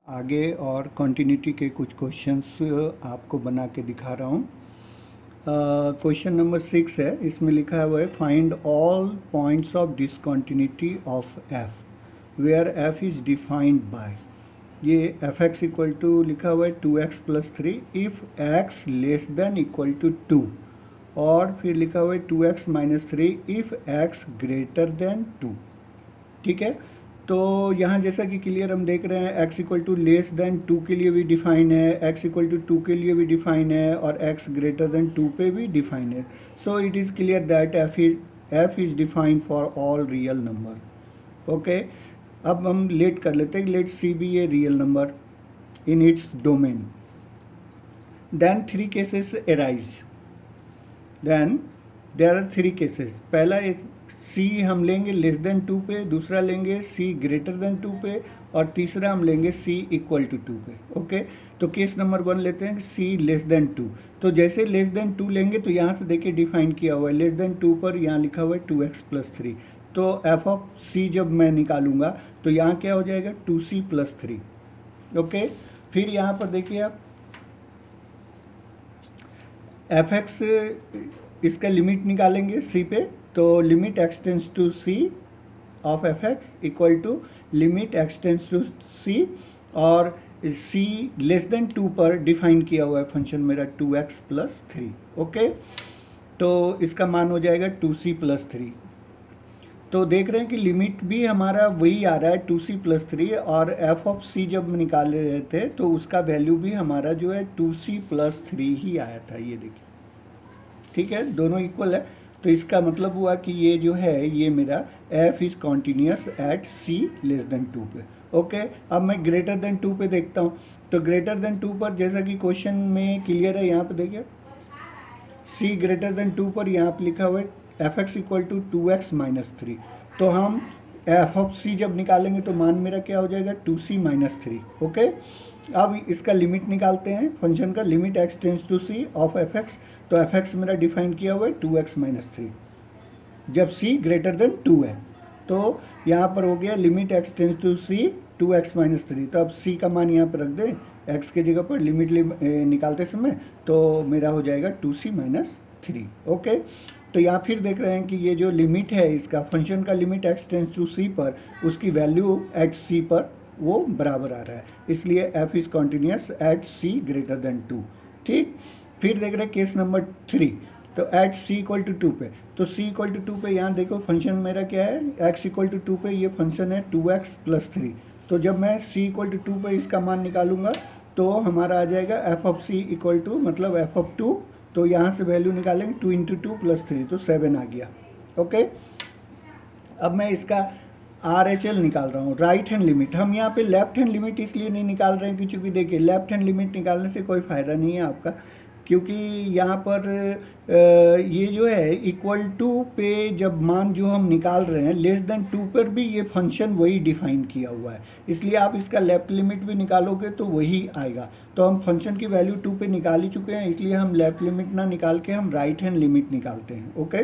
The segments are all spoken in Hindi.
आगे और कंटिन्यूटी के कुछ क्वेश्चंस आपको बना के दिखा रहा हूँ। क्वेश्चन नंबर 6 है, इसमें लिखा हुआ है find all points of discontinuity of f where f is defined by. ये एफ एक्स इक्वल टू लिखा हुआ है 2x+3 if x less than equal to 2, और फिर लिखा हुआ है 2x-3 if x greater then 2। ठीक है, तो यहाँ जैसा कि क्लियर हम देख रहे हैं x equal to less than 2 के लिए भी डिफाइन है, x इक्वल टू 2 के लिए भी डिफाइन है, और x ग्रेटर देन 2 पे भी डिफाइन है। So it is clear that f is defined for all real number. Okay, अब हम लेट कर लेते हैं, let c be a real number in its domain. Then 3 cases arise. Then there are 3 cases. पहला सी हम लेंगे लेस देन 2 पे, दूसरा लेंगे सी ग्रेटर देन 2 पे, और तीसरा हम लेंगे सी इक्वल टू 2 पे। ओके, तो केस नंबर 1 लेते हैं सी लेस देन 2। तो जैसे लेस देन 2 लेंगे तो यहाँ से देखिए डिफाइन किया हुआ है लेस देन 2 पर, यहाँ लिखा हुआ है 2x+3। तो एफ ऑफ सी जब मैं निकालूंगा तो यहाँ क्या हो जाएगा 2c+3। ओके, फिर यहाँ पर देखिए आप एफ एक्स इसका लिमिट निकालेंगे सी पे, तो limit x tends to c of f x equal to limit x tends to c, और सी लेस देन 2 पर डिफाइन किया हुआ है फंक्शन मेरा 2x+3। ओके, तो इसका मान हो जाएगा 2c+3। तो देख रहे हैं कि लिमिट भी हमारा वही आ रहा है 2c+3, और एफ ऑफ सी जब निकाल रहे थे तो उसका वैल्यू भी हमारा जो है 2c+3 ही आया था। ये देखिए, ठीक है, दोनों इक्वल है। तो इसका मतलब हुआ कि ये जो है ये मेरा f is continuous at c less than 2 पे। ओके, अब मैं ग्रेटर देन 2 पे देखता हूँ। तो ग्रेटर देन 2 पर जैसा कि क्वेश्चन में क्लियर है, यहाँ पे देखिए c ग्रेटर देन 2 पर यहाँ पे लिखा हुआ है F x equal to 2x-3। तो हम एफ ऑफ सी जब निकालेंगे तो मान मेरा क्या हो जाएगा 2c-3। ओके, अब इसका लिमिट निकालते हैं फंक्शन का, limit x tends to c of f x. तो एफ एक्स मेरा डिफाइन किया हुआ है 2x-3 जब c ग्रेटर देन 2 है। तो यहाँ पर हो गया limit x tends to c 2x-3। तो अब c का मान यहाँ पर रख दें x के जगह पर लिमिट निकालते समय, तो मेरा हो जाएगा 2c-3। ओके, तो यहाँ फिर देख रहे हैं कि ये जो लिमिट है इसका फंक्शन का लिमिट एक्स टेंस टू सी पर, उसकी वैल्यू एट सी पर वो बराबर आ रहा है, इसलिए f is continuous at c greater then 2। ठीक, फिर देख रहे हैं केस नंबर 3। तो एट c इक्वल टू 2 पे, तो c इक्वल टू 2 पे यहाँ देखो फंक्शन मेरा क्या है, x इक्वल टू 2 पे ये फंक्शन है 2x+3। तो जब मैं c इक्वल टू 2 पे इसका मान निकालूंगा तो हमारा आ जाएगा f of c equal to मतलब एफ ऑफ 2। तो यहाँ से वैल्यू निकालेंगे 2 इंटू 2+3, तो 7 आ गया। ओके, अब मैं इसका आर एच एल निकाल रहा हूँ, राइट हैंड लिमिट। हम यहाँ पे लेफ्ट हैंड लिमिट इसलिए नहीं निकाल रहे हैं कि चूँकि देखिए लेफ्ट हैंड लिमिट निकालने से कोई फ़ायदा नहीं है आपका, क्योंकि यहाँ पर ये जो है इक्वल टू पे जब मान जो हम निकाल रहे हैं लेस देन 2 पर भी ये फंक्शन वही डिफाइन किया हुआ है, इसलिए आप इसका लेफ्ट लिमिट भी निकालोगे तो वही आएगा। तो हम फंक्शन की वैल्यू 2 पे निकाल ही चुके हैं, इसलिए हम लेफ्ट लिमिट ना निकाल के हम राइट हैंड लिमिट निकालते हैं। ओके,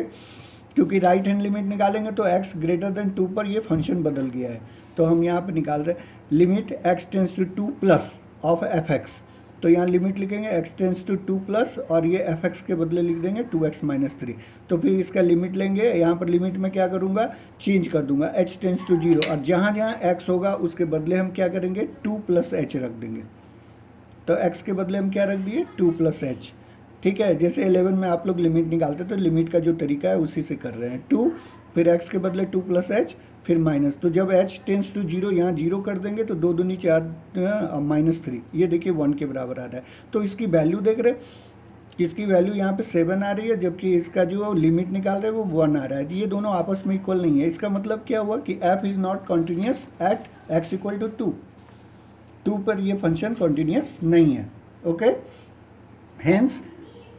क्योंकि राइट हैंड लिमिट निकालेंगे तो x ग्रेटर देन 2 पर ये फंक्शन बदल गया है। तो हम यहाँ पे निकाल रहे हैं limit x tends to 2 plus of f x. तो यहाँ लिमिट लिखेंगे x टेंस टू 2 प्लस, और ये एफ एक्स के बदले लिख देंगे 2x-3। तो फिर इसका लिमिट लेंगे, यहाँ पर लिमिट में क्या करूँगा चेंज कर दूंगा h टेंस टू 0, और जहाँ जहाँ x होगा उसके बदले हम क्या करेंगे 2+h रख देंगे। तो x के बदले हम क्या रख दिए 2+h। ठीक है, जैसे 11 में आप लोग लिमिट निकालते तो लिमिट का जो तरीका है उसी से कर रहे हैं, 2 फिर x के बदले 2+h फिर माइनस। तो जब h टेंस टू 0 यहाँ 0 कर देंगे तो 2 दूनी 4 -3, ये देखिए 1 के बराबर आ रहा है। तो इसकी वैल्यू देख रहे हैं, इसकी वैल्यू यहाँ पे 7 आ रही है, जबकि इसका जो लिमिट निकाल रहे हैं वो 1 आ रहा है। ये दोनों आपस में इक्वल नहीं है। इसका मतलब क्या हुआ कि f is not continuous at x equal to 2 पर ये फंक्शन कॉन्टिन्यूस नहीं है। Okay, hence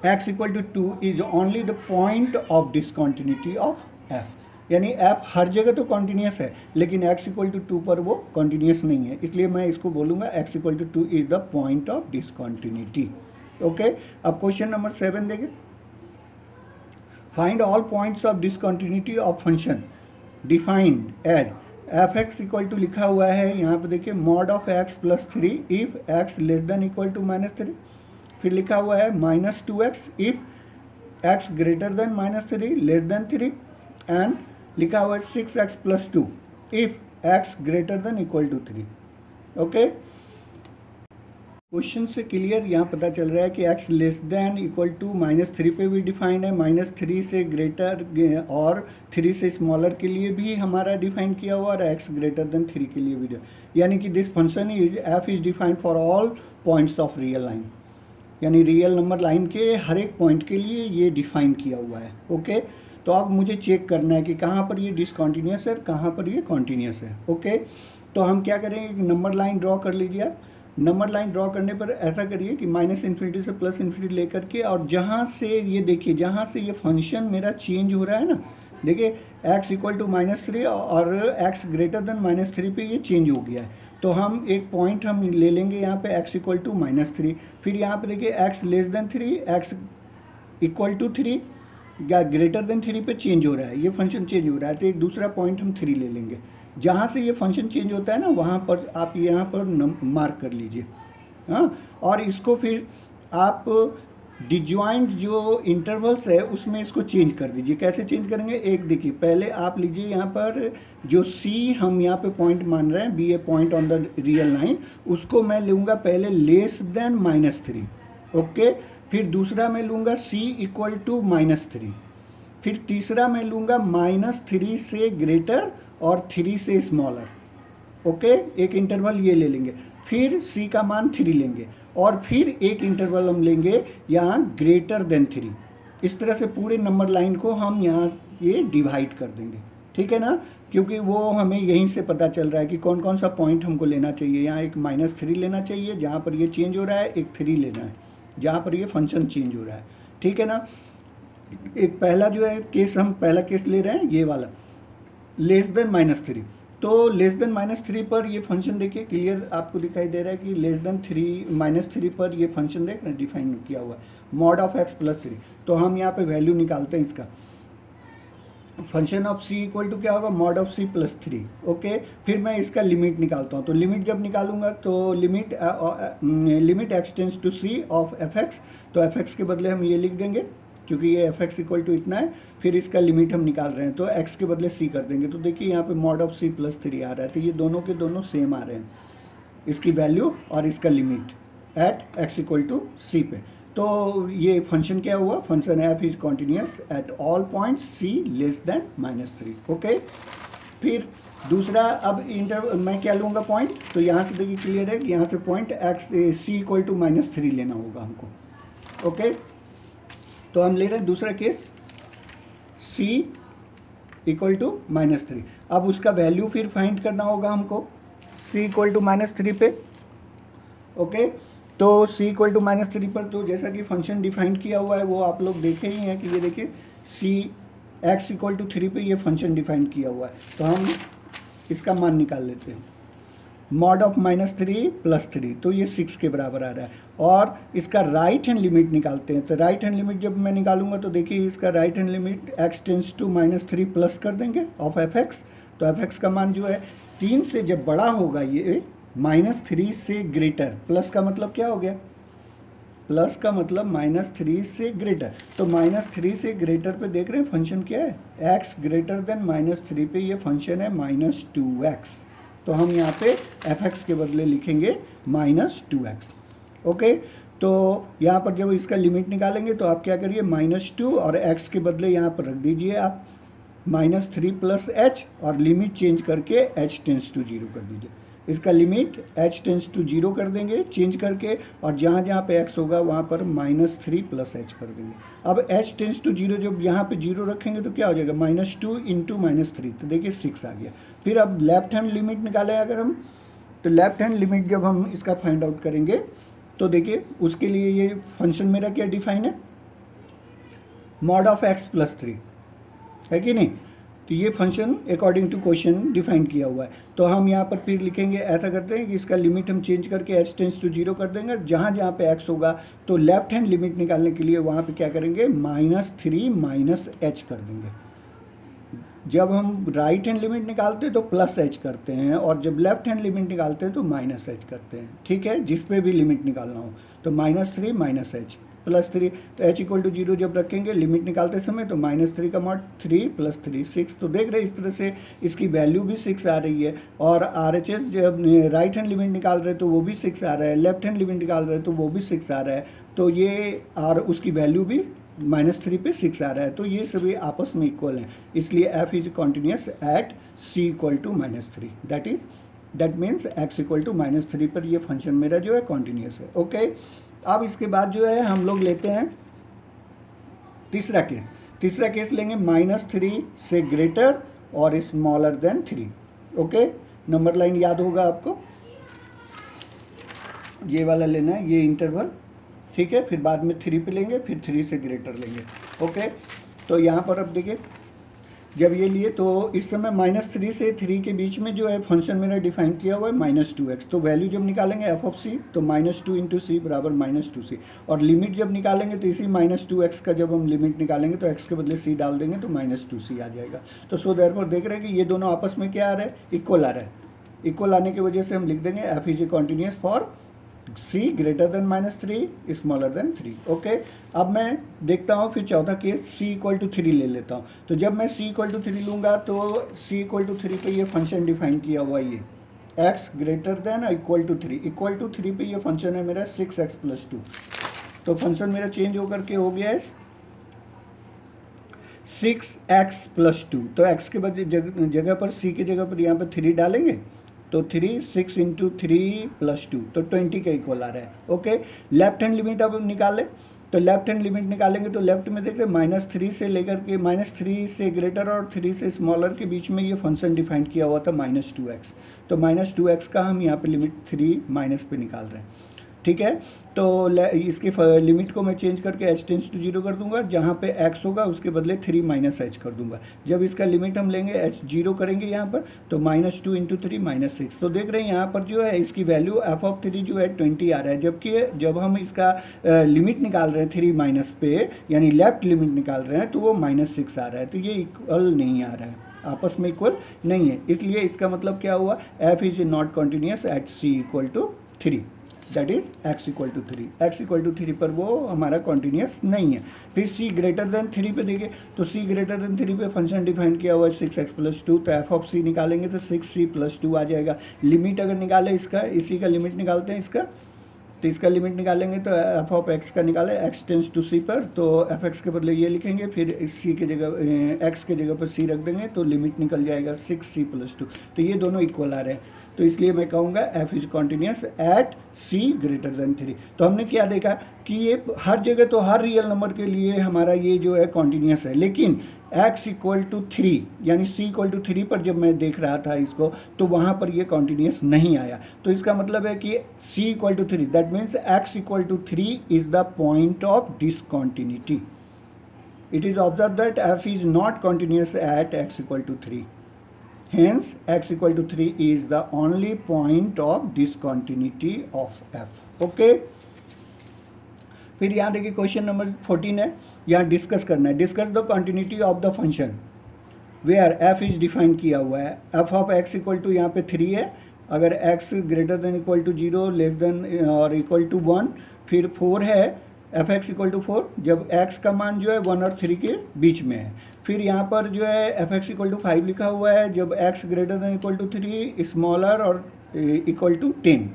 x equal to 2 is only the point of discontinuity of f, यानी f हर जगह तो कॉन्टिन्यूस है लेकिन x इक्वल टू 2 पर वो कॉन्टिन्यूस नहीं है, इसलिए मैं इसको बोलूँगा x equal to 2 is the point of discontinuity. Okay, अब क्वेश्चन नंबर 7 देखें, find all points of discontinuity of function defined as f x equal to लिखा हुआ है यहाँ पे देखिए mod of x plus three if x less than equal to minus three, फिर लिखा हुआ है minus two x if x greater than minus three less than three, and लिखा हुआ है six x plus two if x greater than equal to three. Okay, question से क्लियर यहाँ पता चल रहा है कि x less than equal to minus three पे भी डिफाइंड है, माइनस थ्री से ग्रेटर और थ्री से स्मॉलर के लिए भी हमारा डिफाइन किया हुआ, और x ग्रेटर देन थ्री के लिए भी, यानी कि this function is f is defined for all points of real line, यानी रियल नंबर लाइन के हर एक पॉइंट के लिए ये डिफाइन किया हुआ है। ओके, तो अब मुझे चेक करना है कि कहाँ पर ये डिसकॉन्टीन्यूस है, कहाँ पर ये कॉन्टीन्यूस है। ओके, तो हम क्या करेंगे कि नंबर लाइन ड्रॉ कर लीजिए आप। नंबर लाइन ड्रॉ करने पर ऐसा करिए कि माइनस इन्फिनिटी से प्लस इन्फिनिटी लेकर के, और जहाँ से ये देखिए जहाँ से ये फंक्शन मेरा चेंज हो रहा है ना, देखिए x equal to minus three और x greater than minus three पे ये चेंज हो गया है, तो हम एक पॉइंट हम ले लेंगे यहाँ पे x equal to minus three, फिर यहाँ पे देखिए x less than three, x equal to three या ग्रेटर देन थ्री पे चेंज हो रहा है, ये फंक्शन चेंज हो रहा है, तो एक दूसरा पॉइंट हम थ्री ले लेंगे। जहाँ से ये फंक्शन चेंज होता है ना, वहाँ पर आप यहाँ पर मार्क कर लीजिए। हाँ, और इसको फिर आप डिजॉइंट जो इंटरवल्स है उसमें इसको चेंज कर दीजिए। कैसे चेंज करेंगे, एक देखिए पहले आप लीजिए यहाँ पर जो सी हम यहाँ पे पॉइंट मान रहे हैं, be a point on the real line, उसको मैं लूँगा पहले less than minus three. Okay, फिर दूसरा मैं लूँगा c equal to minus three, फिर तीसरा मैं लूँगा माइनस थ्री से ग्रेटर और थ्री से स्मॉलर। ओके, एक इंटरवल ये ले लेंगे, फिर सी का मान थ्री लेंगे, और फिर एक इंटरवल हम लेंगे यहाँ ग्रेटर देन थ्री। इस तरह से पूरे नंबर लाइन को हम यहाँ ये डिवाइड कर देंगे, ठीक है ना, क्योंकि वो हमें यहीं से पता चल रहा है कि कौन कौन सा पॉइंट हमको लेना चाहिए। यहाँ एक माइनस थ्री लेना चाहिए जहाँ पर ये चेंज हो रहा है, एक थ्री लेना है जहाँ पर ये फंक्शन चेंज हो रहा है, ठीक है ना। एक पहला जो है केस, हम पहला केस ले रहे हैं ये वाला लेस देन माइनस थ्री, तो लेस देन माइनस थ्री पर ये फंक्शन देखिए क्लियर आपको दिखाई दे रहा है कि less than three minus three पर ये फंक्शन देख रहे हैं डिफाइन किया हुआ है, mod of x plus three. तो हम यहाँ पे वैल्यू निकालते हैं इसका, function of c equal to क्या होगा, mod of c plus three. Okay, फिर मैं इसका लिमिट निकालता हूँ, तो लिमिट जब निकालूंगा तो limit x tends to c of f x, तो एफ एक्स के बदले हम ये लिख देंगे क्योंकि ये एफ एक्स इक्वल टू इतना है, फिर इसका लिमिट हम निकाल रहे हैं तो x के बदले c कर देंगे। तो देखिए यहाँ पे mod of c plus three आ रहा है, तो ये दोनों के दोनों सेम आ रहे हैं, इसकी वैल्यू और इसका limit at x equal to c पे। तो ये फंक्शन क्या हुआ, function f is continuous at all points c less than minus three. Okay, फिर दूसरा अब मैं क्या लूँगा पॉइंट, तो यहाँ से देखिए क्लियर है कि यहाँ से point x c equal to minus three लेना होगा हमको। ओके, तो हम ले रहे हैं दूसरा case c equal to minus three. अब उसका वैल्यू फिर फाइंड करना होगा हमको c equal to minus three पे। ओके, तो c equal to minus three पर तो जैसा कि फंक्शन डिफाइन किया हुआ है वो आप लोग देखे ही हैं कि ये देखिए c x equal to three पे ये फंक्शन डिफाइन किया हुआ है, तो हम इसका मान निकाल लेते हैं। Mod of minus three plus three, तो ये सिक्स के बराबर आ रहा है, और इसका राइट हैंड लिमिट निकालते हैं। तो राइट हैंड लिमिट जब मैं निकालूंगा तो देखिए इसका right hand limit x tends to minus three plus कर देंगे ऑफ एफ एक्स, तो एफ एक्स का मान जो है तीन से जब बड़ा होगा ये माइनस थ्री से ग्रेटर, प्लस का मतलब क्या हो गया, प्लस का मतलब माइनस थ्री से ग्रेटर, तो माइनस थ्री से ग्रेटर पे देख रहे हैं फंक्शन क्या है, x greater than minus three पे ये फंक्शन है माइनस टू एक्स, तो हम यहाँ पे एफ एक्स के बदले लिखेंगे माइनस टू एक्स। ओके, तो यहाँ पर जब इसका लिमिट निकालेंगे तो आप क्या करिए माइनस टू और x के बदले यहाँ पर रख दीजिए आप माइनस थ्री प्लस एच, और लिमिट चेंज करके h टेंस टू जीरो कर दीजिए। इसका limit h tends to zero कर देंगे चेंज करके, और जहाँ जहाँ पे x होगा वहाँ पर माइनस थ्री प्लस एच कर देंगे। अब h टेंस टू जीरो जब यहाँ पे जीरो रखेंगे तो क्या हो जाएगा, minus two into minus three, तो देखिए सिक्स आ गया। फिर अब लेफ्ट हैंड लिमिट निकालें अगर हम, तो लेफ्ट हैंड लिमिट जब हम इसका फाइंड आउट करेंगे तो देखिए उसके लिए ये फंक्शन मेरा क्या डिफाइन है, mod of x plus three है कि नहीं, तो ये function according to question define किया हुआ है। तो हम यहाँ पर फिर लिखेंगे, ऐसा करते हैं कि इसका लिमिट हम चेंज करके h टेंस टू जीरो कर देंगे, जहाँ जहाँ पे x होगा तो लेफ्ट हैंड लिमिट निकालने के लिए वहाँ पे क्या करेंगे माइनस थ्री माइनस एच कर देंगे, जब हम राइट हैंड लिमिट निकालते हैं तो प्लस एच करते हैं, और जब लेफ्ट हैंड लिमिट निकालते हैं तो माइनस एच करते हैं, ठीक है, जिस पे भी लिमिट निकालना हो। तो -3 माइनस एच प्लस 3, तो एच इक्वल टू 0 जब रखेंगे लिमिट निकालते समय तो -3 का मॉड 3 + 3 6। तो देख रहे हैं इस तरह से इसकी वैल्यू भी 6 आ रही है। और RHS जब राइट हैंड लिमिट निकाल रहे हैं तो वो भी 6 आ रहा है, लेफ्ट हैंड लिमिट निकाल रहे हैं तो वो भी 6 आ रहा है। तो ये और उसकी वैल्यू भी -3 पे 6 आ रहा है। तो ये सभी आपस में इक्वल हैं, इसलिए f is continuous at c equal to -3। That means x equal to -3 पर ये फंक्शन मेरा जो है कॉन्टिन्यूस है। ओके, अब इसके बाद जो है हम लोग लेते हैं तीसरा केस लेंगे -3 से ग्रेटर और smaller than 3। Okay, number line याद होगा आपको, ये वाला लेना है, ये इंटरवल, ठीक है। फिर बाद में 3 पे लेंगे, फिर 3 से ग्रेटर लेंगे। ओके, तो यहाँ पर अब देखिए जब ये लिए तो इस समय -3 से 3 के बीच में जो है फंक्शन मेरा डिफाइन किया हुआ है -2x। तो वैल्यू जब निकालेंगे f ऑफ c तो -2 × c बराबर -2c, और लिमिट जब निकालेंगे तो इसी -2x का जब हम लिमिट निकालेंगे तो x के बदले c डाल देंगे तो -2c आ जाएगा। तो सो देयरफॉर देख रहे हैं कि ये दोनों आपस में क्या आ रहा है, इक्वल आ रहा है। इक्वल आने की वजह से हम लिख देंगे f is a continuous for c greater than -3 smaller than 3। Okay, अब मैं देखता हूँ फिर चौथा केस c इक्वल टू 3 ले लेता हूँ। तो जब मैं c इक्वल टू 3 लूँगा तो c इक्वल टू 3 पे ये फंक्शन डिफाइन किया हुआ है, ये x greater than equal to 3, equal to 3 पे ये फंक्शन है मेरा 6x + 2। तो फंक्शन मेरा चेंज होकर के हो गया है 6x + 2। तो x के जगह पर c की जगह पर यहाँ पर 3 डालेंगे तो 3 6 × 3 + 2 तो 20 का इक्वल आ रहा है। ओके, लेफ्ट हैंड लिमिट अब निकालें, तो लेफ्ट हैंड लिमिट निकालेंगे तो लेफ्ट में देख रहे हैं -3 से लेकर के -3 से ग्रेटर और 3 से स्मॉलर के बीच में ये फंक्शन डिफाइन किया हुआ था -2x। तो -2x का हम यहाँ पे लिमिट 3 माइनस पे निकाल रहे हैं, ठीक है। तो इसके लिमिट को मैं चेंज करके h टेंस टू 0 कर दूंगा, जहाँ पे x होगा उसके बदले 3 - h कर दूंगा। जब इसका लिमिट हम लेंगे h 0 करेंगे यहाँ पर तो -2 × 3 -6। तो देख रहे हैं यहाँ पर जो है इसकी वैल्यू f ऑफ 3 जो है 20 आ रहा है, जबकि जब हम इसका लिमिट निकाल रहे हैं 3 माइनस पे यानी लेफ्ट लिमिट निकाल रहे हैं तो वो -6 आ रहा है। तो ये इक्वल नहीं आ रहा है, आपस में इक्वल नहीं है, इसलिए इसका मतलब क्या हुआ, f is not continuous at c equal to 3, that is x equal to 3। x equal to 3 पर वो हमारा कॉन्टिन्यूस नहीं है। फिर c ग्रेटर देन 3 पे देखिए, तो c ग्रेटर देन 3 पे फंक्शन डिफाइन किया हुआ है 6x + 2। तो f ऑफ c निकालेंगे तो 6c + 2 आ जाएगा। लिमिट अगर निकाले इसका, इसी का लिमिट निकालते हैं इसका, तो इसका लिमिट निकालेंगे तो f ऑफ x का निकाले x टेंस टू c पर, तो एफ एक्स के बदले ये लिखेंगे, फिर c के जगह x के जगह पर c रख देंगे तो लिमिट निकल जाएगा 6c + 2। तो ये दोनों इक्वल आ रहे हैं, तो इसलिए मैं कहूँगा f is continuous at c greater than 3। तो हमने क्या देखा कि ये हर जगह तो हर रियल नंबर के लिए हमारा ये जो है कॉन्टिन्यूस है, लेकिन x इक्वल टू 3 यानी c इक्वल टू 3 पर जब मैं देख रहा था इसको तो वहाँ पर ये कॉन्टिन्यूस नहीं आया। तो इसका मतलब है कि c equal to 3, that means x equal to 3 is the point of discontinuity. It is observe that f is not continuous at x equal to 3, hence x equal to 3 is the only point of discontinuity of f. Okay, फिर यहाँ देखिए क्वेश्चन नंबर 14 है, यहाँ डिस्कस करना है, discuss the continuity of the function where f is define किया हुआ है। f of x equal to यहाँ पे 3 है, अगर x greater than equal to 0 less than और इक्वल टू 1, फिर 4 है एफ एक्स इक्वल टू 4 जब x का मान जो है 1 और 3 के बीच में है। फिर यहाँ पर जो है एफ एक्स इक्वल टू 5 लिखा हुआ है जब x greater than equal to 3 smaller और इक्वल टू 10।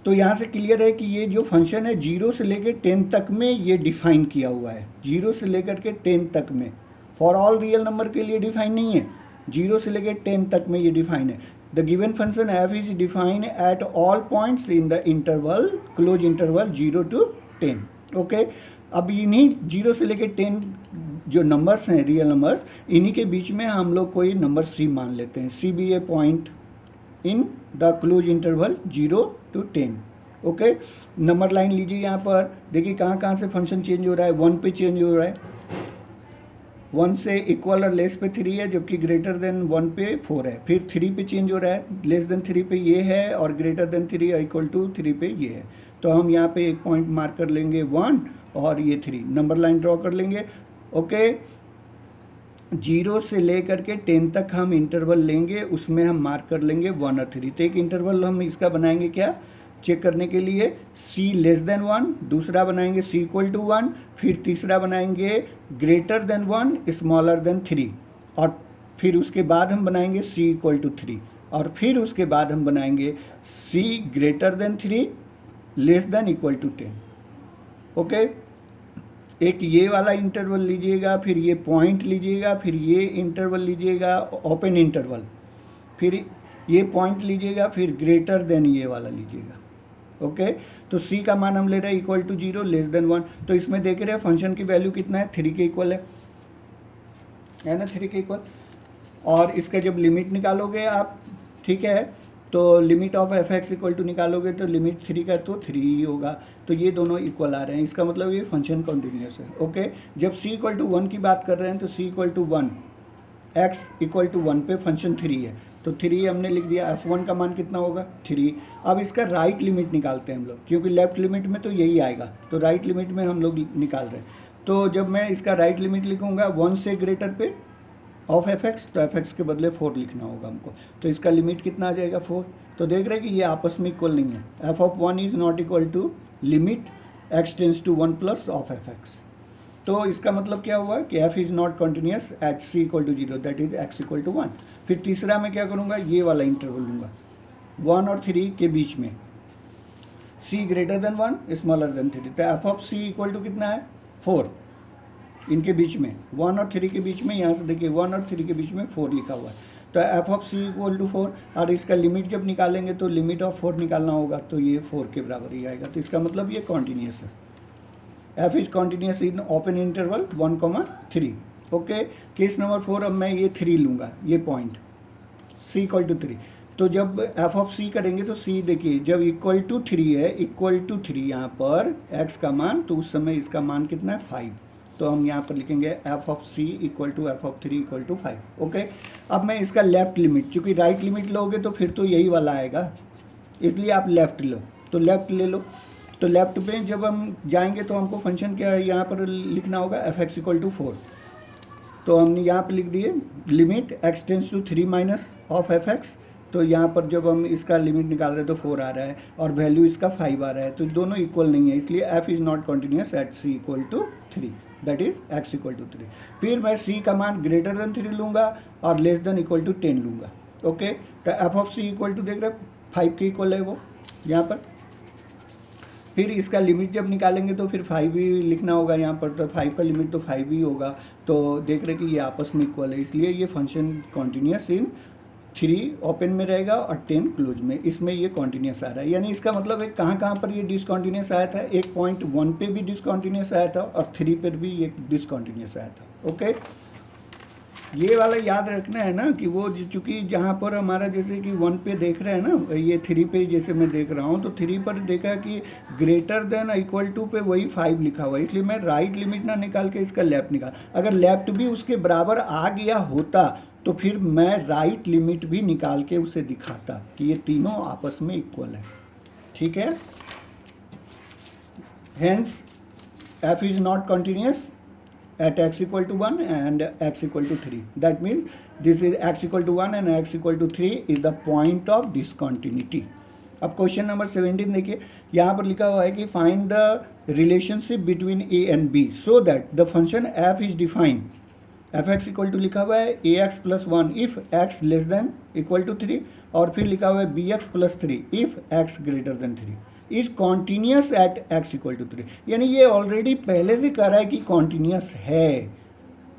तो यहाँ से क्लियर है कि ये जो फंक्शन है 0 से लेकर 10 तक में ये डिफाइन किया हुआ है, 0 से लेकर के 10 तक में, फॉर ऑल रियल नंबर के लिए डिफाइन नहीं है, 0 से लेकर 10 तक में ये डिफाइन है। The given function f is define eight all points in the interval close interval 0 to 10। Okay, अब इन्हीं 0 से लेकर 10 जो नंबर्स हैं रियल नंबर्स, इन्हीं के बीच में हम लोग कोई नंबर c मान लेते हैं, c भी a point in the close interval 0 to 10। Okay, number line लीजिए, यहाँ पर देखिए कहाँ कहाँ से फंक्शन चेंज हो रहा है, 1 पे चेंज हो रहा है, 1 से इक्वल और लेस पे 3 है जबकि ग्रेटर देन 1 पे 4 है, फिर 3 पे चेंज हो रहा है, लेस देन 3 पे ये है और ग्रेटर देन 3 इक्वल टू 3 पे ये है। तो हम यहाँ पे एक पॉइंट मार्क कर लेंगे 1 और ये 3, नंबर लाइन ड्रॉ कर लेंगे। ओके, जीरो से लेकर के 10 तक हम इंटरवल लेंगे, उसमें हम मार्क कर लेंगे 1 और 3। तो एक इंटरवल हम इसका बनाएंगे क्या, चेक करने के लिए, c लेस देन 1, दूसरा बनाएंगे c इक्वल टू 1, फिर तीसरा बनाएंगे ग्रेटर देन 1 स्मॉलर देन 3, और फिर उसके बाद हम बनाएंगे c इक्वल टू 3, और फिर उसके बाद हम बनाएंगे c greater than 3 less than equal to 10। Okay, एक ये वाला इंटरवल लीजिएगा, फिर ये पॉइंट लीजिएगा, फिर ये इंटरवल लीजिएगा ओपन इंटरवल, फिर ये पॉइंट लीजिएगा, फिर ग्रेटर देन ये वाला लीजिएगा। ओके, तो c का मान हम ले रहे हैं इक्वल टू 0 लेस देन 1। तो इसमें देख रहे हैं फंक्शन की वैल्यू कितना है, 3 के इक्वल है ना, 3 के इक्वल। और इसका जब लिमिट निकालोगे आप, ठीक है, तो limit of f x equal to निकालोगे तो लिमिट 3 का तो 3 ही होगा। तो ये दोनों इक्वल आ रहे हैं, इसका मतलब ये फंक्शन कॉन्टिन्यूस है। ओके, जब c इक्वल टू 1 की बात कर रहे हैं तो c equal to 1, x equal to 1 पे फंक्शन 3 है, तो 3 हमने लिख दिया। f1 का मान कितना होगा, 3। अब इसका राइट लिमिट निकालते हैं हम लोग, क्योंकि लेफ्ट लिमिट में तो यही आएगा, तो राइट लिमिट में हम लोग निकाल रहे हैं। तो जब मैं इसका राइट लिमिट लिखूंगा 1 से ग्रेटर पे ऑफ एफ एक्स, तो एफ एक्स के बदले 4 लिखना होगा हमको। तो इसका लिमिट कितना आ जाएगा, 4। तो देख रहे हैं कि ये आपस में इक्वल नहीं है। F of 1 is not equal to limit x tends to 1 plus of f x. तो इसका मतलब क्या हुआ कि f is not continuous at c equal to 0, that is x equal to 1। फिर तीसरा मैं क्या करूँगा, ये वाला इंटरवल लूँगा 1 और 3 के बीच में, c greater than 1 smaller than 3। तो f of c equal to कितना है, 4, इनके बीच में 1 और 3 के बीच में, यहाँ से देखिए 1 और 3 के बीच में 4 लिखा हुआ है। तो f of c equal to 4, और इसका लिमिट जब निकालेंगे तो लिमिट ऑफ 4 निकालना होगा, तो ये 4 के बराबर ही आएगा। तो इसका मतलब ये कॉन्टिन्यूस है। f is continuous in open interval 1,3। Okay, case number 4, अब मैं ये 3 लूँगा, ये पॉइंट c इक्वल टू 3। तो जब f ऑफ c करेंगे तो c देखिए जब इक्वल टू 3 है, इक्वल टू 3 यहाँ पर x का मान, तो उस समय इसका मान कितना है, 5। तो हम यहाँ पर लिखेंगे f of c equal to f of 3 equal to 5। Okay, अब मैं इसका लेफ्ट लिमिट, चूँकि राइट लिमिट लोगे तो फिर तो यही वाला आएगा, इसलिए आप लेफ्ट लो, तो लेफ्ट ले लो। तो लेफ्ट पे जब हम जाएंगे तो हमको फंक्शन क्या है, यहाँ पर लिखना होगा एफ एक्स इक्वल टू 4। तो हमने यहाँ पर लिख दिए limit x tends to 3 minus of f x. तो यहाँ पर जब हम इसका लिमिट निकाल रहे हैं तो 4 आ रहा है, और वैल्यू इसका 5 आ रहा है, तो दोनों इक्वल नहीं है, इसलिए f is not continuous at c equal to 3, that is x equal to 3। फिर मैं c का मान ग्रेटर देन 3 लूँगा और लेस देन इक्वल टू 10 लूँगा। ओके, तो f of c equal to देख रहे 5 के इक्वल है वो यहाँ पर। फिर इसका लिमिट जब निकालेंगे तो फिर 5 ही लिखना होगा यहाँ पर, तो 5 का लिमिट तो 5 ही होगा। तो देख रहे कि ये आपस में इक्वल है, इसलिए ये फंक्शन कॉन्टिन्यूस इन 3 ओपन में रहेगा और 10 क्लोज में, इसमें ये कॉन्टिन्यूस आ रहा है। यानी इसका मतलब है कहाँ कहाँ पर ये डिसकॉन्टिन्यूस आया था, एक पॉइंट 1 पे भी डिसकॉन्टिन्यूस आया था और 3 पर भी ये डिसकॉन्टिन्यूस आया था। ओके, ये वाला याद रखना है ना कि वो चूँकि जहाँ पर हमारा जैसे कि 1 पे देख रहे हैं ना, ये 3 पे जैसे मैं देख रहा हूँ, तो 3 पर देखा कि ग्रेटर देन इक्वल टू पे वही 5 लिखा हुआ है, इसलिए मैं राइट लिमिट ना निकाल के इसका लेफ्ट निकाल। अगर लेफ्ट भी उसके बराबर आ गया होता तो फिर मैं राइट लिमिट भी निकाल के उसे दिखाता कि ये तीनों आपस में इक्वल है। ठीक है, hence f is not continuous at x equal to 1 and x equal to 3. That means this is x equal to 1 and x equal to 3 is the point of discontinuity. अब क्वेश्चन नंबर 17 देखिए, यहाँ पर लिखा हुआ है कि find the relationship between a and b so that the function f is defined. F x equal to लिखा हुआ है a x plus 1 if x less than equal to 3, और फिर लिखा हुआ है b x plus 3 if x greater than 3 is continuous at x equal to 3। यानी ये ऑलरेडी पहले से कह रहा है कि कॉन्टीन्यूस है,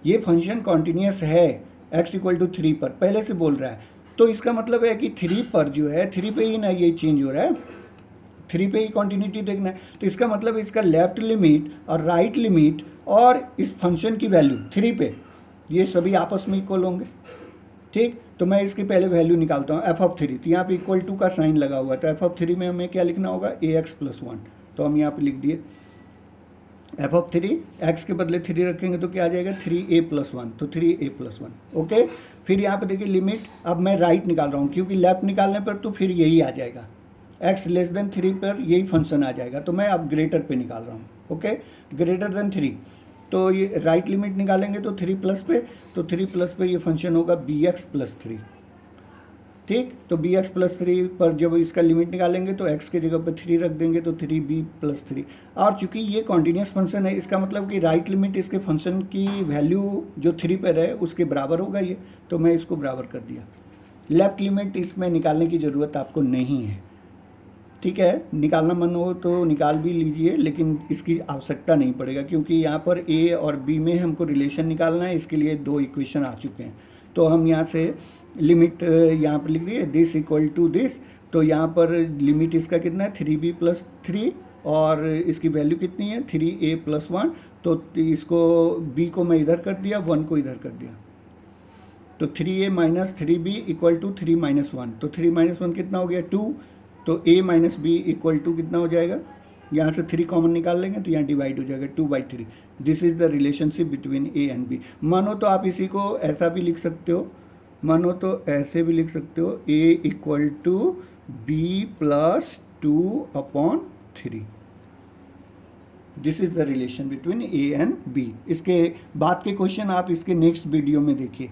ये फंक्शन कॉन्टीन्यूस है x इक्वल टू 3 पर, पहले से बोल रहा है। तो इसका मतलब है कि 3 पर जो है, 3 पे ही ना ये चेंज हो रहा है, 3 पे ही कॉन्टिन्यूटी देखना है। तो इसका मतलब इसका लेफ्ट लिमिट और राइट लिमिट और इस फंक्शन की वैल्यू 3 पे ये सभी आपस में इक्वल होंगे। ठीक, तो मैं इसकी पहले वैल्यू निकालता हूँ एफ ऑफ 3। तो यहाँ पे इक्वल टू का साइन लगा हुआ है, तो एफ ऑफ 3 में हमें क्या लिखना होगा, ए एक्स प्लस 1। तो हम यहाँ पे लिख दिए एफ ऑफ 3, एक्स के बदले 3 रखेंगे तो क्या आ जाएगा 3a प्लस 1, तो 3a प्लस 1। ओके, फिर यहाँ पे देखिए लिमिट, अब मैं राइट निकाल रहा हूँ क्योंकि लेफ्ट निकालने पर तो फिर यही आ जाएगा, x लेस देन 3 पर यही फंक्शन आ जाएगा, तो मैं अब ग्रेटर पे निकाल रहा हूँ। ओके, ग्रेटर देन 3 तो ये राइट लिमिट निकालेंगे तो 3 प्लस पे, तो 3 प्लस पे ये फंक्शन होगा बी एक्स प्लस 3। ठीक, तो बी एक्स प्लस 3 पर जब इसका लिमिट निकालेंगे तो x के जगह पर 3 रख देंगे तो 3b प्लस 3। और चूंकि ये कॉन्टीन्यूस फंक्शन है, इसका मतलब कि राइट लिमिट इसके फंक्शन की वैल्यू जो 3 पर है उसके बराबर होगा ये, तो मैं इसको बराबर कर दिया। लेफ्ट लिमिट इसमें निकालने की ज़रूरत आपको नहीं है। ठीक है, निकालना मन हो तो निकाल भी लीजिए, लेकिन इसकी आवश्यकता नहीं पड़ेगा क्योंकि यहाँ पर a और b में हमको रिलेशन निकालना है, इसके लिए 2 इक्वेशन आ चुके हैं। तो हम यहाँ से लिमिट यहाँ पर लिख दिए दिस इक्वल टू दिस, तो यहाँ पर लिमिट इसका कितना है 3b प्लस 3 और इसकी वैल्यू कितनी है 3a प्लस 1, तो इसको b को मैं इधर कर दिया, 1 को इधर कर दिया, तो 3a minus 3b equal to 3 minus 1, तो 3 माइनस 1 कितना हो गया 2, तो a minus b equal to कितना हो जाएगा, यहाँ से 3 कॉमन निकाल लेंगे तो यहाँ डिवाइड हो जाएगा 2/3। This is the relationship between a and b। मानो तो आप इसी को ऐसा भी लिख सकते हो, मानो तो ऐसे भी लिख सकते हो a equal to b plus 2/3। This is the relation between a and b। इसके बाद के क्वेश्चन आप इसके नेक्स्ट वीडियो में देखिए।